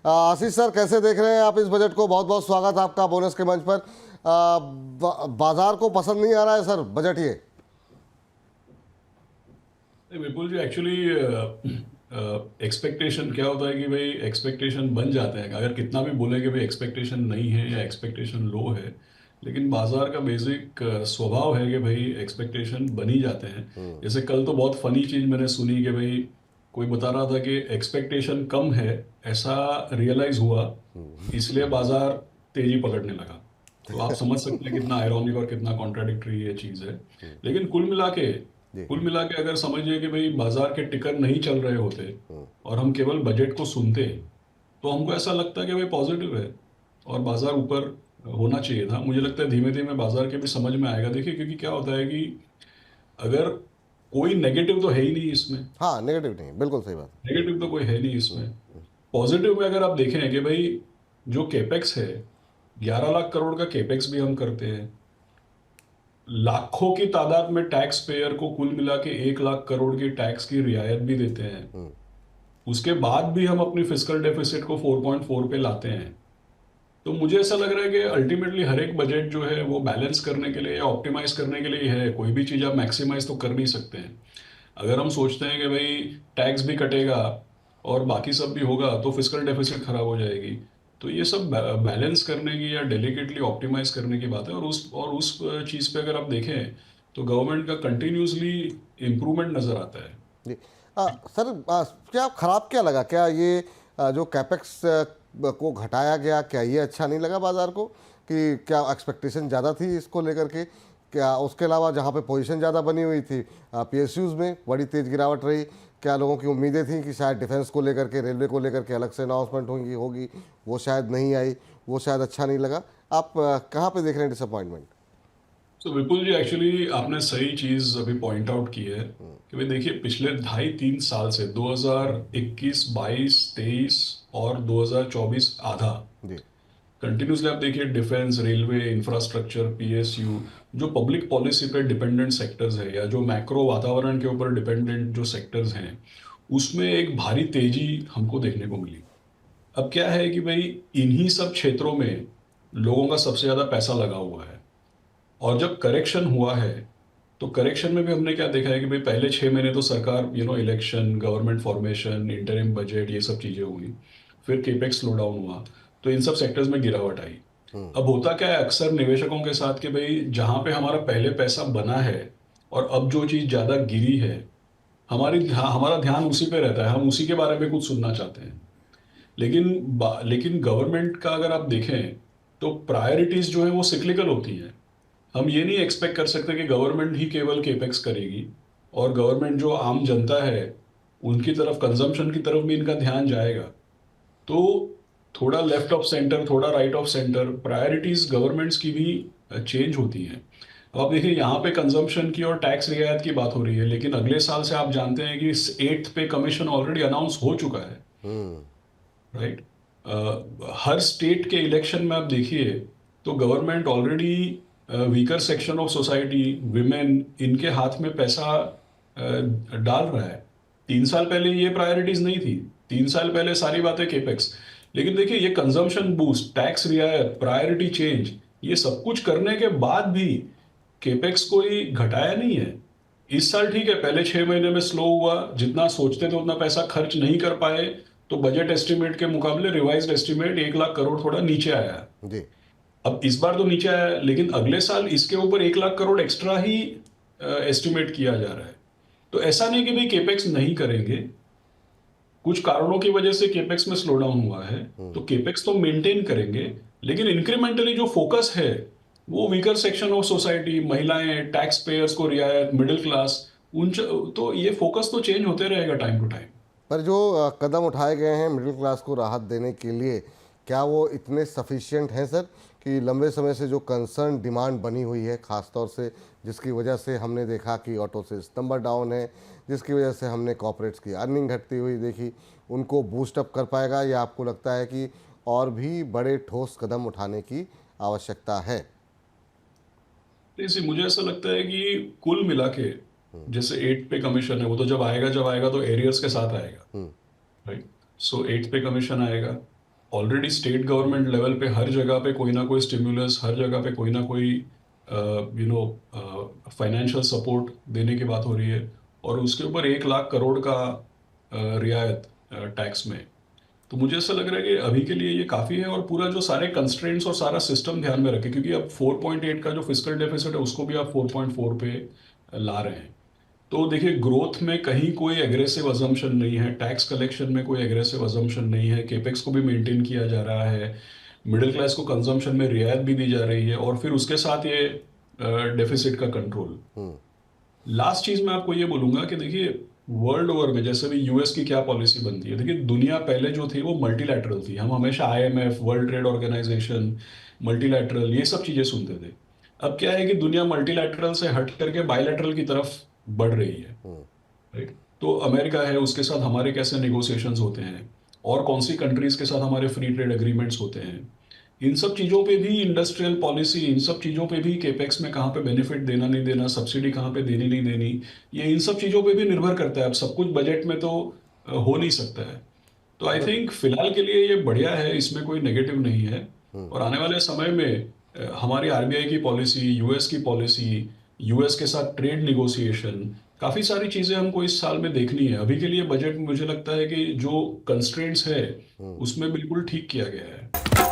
आशीष sir, कैसे देख रहे हैं आप इस बजट को? बहुत बहुत स्वागत आपका बोनस के मंच पर। बाजार को पसंद नहीं आ रहा है सर बजट ये? नहीं, विपुल जी, एक्चुअली एक्सपेक्टेशन क्या होता है कि भाई एक्सपेक्टेशन बन जाते हैं। अगर कितना भी बोले कि भाई एक्सपेक्टेशन नहीं है या एक्सपेक्टेशन लो है, लेकिन बाजार का बेसिक स्वभाव है कि भाई एक्सपेक्टेशन बन ही जाते हैं। जैसे कल तो बहुत फनी चीज मैंने सुनी कि भाई कोई बता रहा था कि एक्सपेक्टेशन कम है, ऐसा रियलाइज हुआ, इसलिए बाजार तेजी पकड़ने लगा। तो आप समझ सकते हैं कितना आयरॉनिक और कितना कॉन्ट्राडिक्टरी ये चीज है। लेकिन जी। कुल मिला के अगर समझिए कि भाई बाजार के टिकर नहीं चल रहे होते और हम केवल बजट को सुनते, तो हमको ऐसा लगता है कि भाई पॉजिटिव है और बाजार ऊपर होना चाहिए था। मुझे लगता है धीमे धीमे बाजार के भी समझ में आएगा। देखिए, क्योंकि क्या होता है कि अगर कोई नेगेटिव तो है ही नहीं इसमें, हाँ, नेगेटिव नहीं, बिल्कुल सही बात। नेगेटिव तो कोई है नहीं हम्म, इसमें। पॉजिटिव में अगर आप देखें कि भाई जो केपेक्स है, 11 लाख करोड़ का केपेक्स भी हम करते हैं, लाखों की तादाद में टैक्स पेयर को कुल मिला के 1 लाख करोड़ की टैक्स की रियायत भी देते हैं। हम्म, उसके बाद भी हम अपनी फिस्कल डेफिसिट को 4.4 पे लाते हैं। तो मुझे ऐसा लग रहा है कि अल्टीमेटली हर एक बजट जो है वो बैलेंस करने के लिए या ऑप्टिमाइज करने के लिए है। कोई भी चीज़ आप मैक्सिमाइज तो कर नहीं सकते हैं। अगर हम सोचते हैं कि भाई टैक्स भी कटेगा और बाकी सब भी होगा तो फिस्कल डेफिसिट खराब हो जाएगी। तो ये सब बैलेंस करने की या डेलिकेटली ऑप्टिमाइज करने की बात है। और उस चीज़ पे अगर आप देखें तो गवर्नमेंट का कंटिन्यूसली इम्प्रूवमेंट नज़र आता है। जी। सर, क्या खराब क्या लगा? क्या ये जो कैपेक्स को घटाया गया, क्या ये अच्छा नहीं लगा बाजार को? कि क्या एक्सपेक्टेशन ज़्यादा थी इसको लेकर के? क्या उसके अलावा जहाँ पे पोजीशन ज़्यादा बनी हुई थी पीएसयूज़ में बड़ी तेज गिरावट रही? क्या लोगों की उम्मीदें थी कि शायद डिफेंस को लेकर के, रेलवे को लेकर के अलग से अनाउंसमेंट होगी, वो शायद नहीं आई, वो शायद अच्छा नहीं लगा? आप कहाँ पे देख रहे हैं डिसअपॉइंटमेंट? तो विपुल जी, एक्चुअली आपने सही चीज अभी पॉइंट आउट की है कि भाई देखिए, पिछले 2.5-3 साल से 2021, 22, 23 और 2024 आधा जी। कंटिन्यूसली आप देखिए, डिफेंस, रेलवे, इंफ्रास्ट्रक्चर, पीएसयू, जो पब्लिक पॉलिसी पे डिपेंडेंट सेक्टर्स है या जो मैक्रो वातावरण के ऊपर डिपेंडेंट जो सेक्टर्स हैं, उसमें एक भारी तेजी हमको देखने को मिली। अब क्या है कि भाई इन्हीं सब क्षेत्रों में लोगों का सबसे ज्यादा पैसा लगा हुआ है। और जब करेक्शन हुआ है तो करेक्शन में भी हमने क्या देखा है कि भाई पहले 6 महीने तो सरकार election, government formation, interim budget, ये सब चीजें हुई। फिर केपेक्स स्लो डाउन हुआ, तो इन सब सेक्टर्स में गिरावट आई। अब होता क्या है अक्सर निवेशकों के साथ कि भाई जहां पे हमारा पहले पैसा बना है और अब जो चीज ज्यादा गिरी है, हमारा ध्यान उसी पे रहता है, हम उसी के बारे में कुछ सुनना चाहते हैं। लेकिन गवर्नमेंट का अगर आप देखें तो प्रायोरिटीज जो है वो सिक्लिकल होती हैं। हम ये नहीं एक्सपेक्ट कर सकते कि गवर्नमेंट ही केवल केपेक्स करेगी और गवर्नमेंट जो आम जनता है उनकी तरफ, कंजम्पशन की तरफ भी इनका ध्यान जाएगा। तो थोड़ा लेफ्ट ऑफ सेंटर, थोड़ा right of centre, priorities governments की भी चेंज होती हैं। अब आप देखिए, यहाँ पे कंजम्पशन की और टैक्स रियायत की बात हो रही है, लेकिन अगले साल से आप जानते हैं कि 8th पे कमीशन ऑलरेडी अनाउंस हो चुका है। हम्म। राइट। हर स्टेट के इलेक्शन में आप देखिए तो government already weaker section of society, women, इनके हाथ में पैसा डाल रहा है। 3 साल पहले ये प्रायोरिटीज नहीं थी। 3 साल पहले सारी बातें केपेक्स। लेकिन देखिए, ये कंजम्पशन बूस्ट, टैक्स रियायत, प्रायोरिटी चेंज, ये सब कुछ करने के बाद भी केपेक्स कोई घटाया नहीं है। इस साल ठीक है, पहले 6 महीने में स्लो हुआ, जितना सोचते थे उतना पैसा खर्च नहीं कर पाए, तो बजट एस्टिमेट के मुकाबले रिवाइज्ड एस्टिमेट 1 लाख करोड़ थोड़ा नीचे आया। जी। अब इस बार तो नीचे आया, लेकिन अगले साल इसके ऊपर 1 लाख करोड़ एक्स्ट्रा ही एस्टिमेट किया जा रहा है। तो ऐसा नहीं कि भाई केपेक्स नहीं करेंगे, कुछ कारणों की वजह से केपेक्स में स्लो डाउन हुआ है, तो केपेक्स तो मेंटेन करेंगे। लेकिन इंक्रीमेंटली जो फोकस है वो वीकर सेक्शन ऑफ सोसाइटी, महिलाएं, टैक्स पेयर्स को रियायत, मिडिल क्लास, तो ये फोकस तो चेंज होते रहेगा टाइम टू टाइम। पर जो कदम उठाए गए हैं मिडिल क्लास को राहत देने के लिए, क्या वो इतने सफिशिएंट हैं सर? कि लंबे समय से जो कंसर्न डिमांड बनी हुई है, ख़ासतौर से जिसकी वजह से हमने देखा कि ऑटो से नंबर डाउन है, जिसकी वजह से हमने कॉर्पोरेट्स की अर्निंग घटती हुई देखी, उनको बूस्ट अप कर पाएगा, या आपको लगता है कि और भी बड़े ठोस कदम उठाने की आवश्यकता है? जैसे मुझे ऐसा लगता है कि कुल मिला के, जैसे 8th पे कमीशन है, वो तो जब आएगा तो एरियर्स के साथ आएगा। हम्म। राइट। सो 8th पे कमीशन आएगा, ऑलरेडी स्टेट गवर्नमेंट लेवल पे हर जगह पे कोई ना कोई स्टिमुलस, हर जगह पे कोई ना कोई फाइनेंशियल सपोर्ट देने की बात हो रही है, और उसके ऊपर 1 लाख करोड़ का रियायत टैक्स में। तो मुझे ऐसा लग रहा है कि अभी के लिए ये काफ़ी है, और पूरा जो सारे कंस्ट्रेंट्स और सारा सिस्टम ध्यान में रखें, क्योंकि अब 4.8 का जो फिस्कल डेफिसिट है उसको भी आप 4.4 पे ला रहे हैं। तो देखिए, ग्रोथ में कहीं कोई एग्रेसिव अजम्पशन नहीं है, टैक्स कलेक्शन में कोई एग्रेसिव अजम्पशन नहीं है, केपेक्स को भी मेंटेन किया जा रहा है, मिडिल क्लास को कंजम्पशन में रियायत भी दी जा रही है, और फिर उसके साथ ये डेफिसिट का कंट्रोल। लास्ट चीज मैं आपको ये बोलूंगा कि देखिए, वर्ल्ड ओवर में जैसे भी यूएस की क्या पॉलिसी बनती है, देखिए दुनिया पहले जो थी वो मल्टीलैटरल थी, हम हमेशा IMF, World Trade Organization, multilateral, ये सब चीजें सुनते थे। अब क्या है कि दुनिया मल्टीलैटरल से हट करके बायलैटरल की तरफ बढ़ रही है, राइट? तो अमेरिका है, उसके साथ हमारे कैसे नेगोशिएशंस होते हैं, और कौन सी कंट्रीज के साथ हमारे फ्री ट्रेड एग्रीमेंट्स होते हैं, इन सब चीज़ों पे भी इंडस्ट्रियल पॉलिसी, इन सब चीज़ों पे भी केपेक्स में कहाँ पे बेनिफिट देना नहीं देना, सब्सिडी कहाँ पे देनी नहीं देनी, ये इन सब चीज़ों पे भी निर्भर करता है। अब सब कुछ बजट में तो हो नहीं सकता है। तो आई थिंक फिलहाल के लिए ये बढ़िया है, इसमें कोई नेगेटिव नहीं है। और आने वाले समय में हमारी आरबीआई की पॉलिसी, यूएस की पॉलिसी, यूएस के साथ ट्रेड निगोशिएशन, काफ़ी सारी चीज़ें हमको इस साल में देखनी है। अभी के लिए बजट मुझे लगता है कि जो कंस्ट्रेंट्स है उसमें बिल्कुल ठीक किया गया है।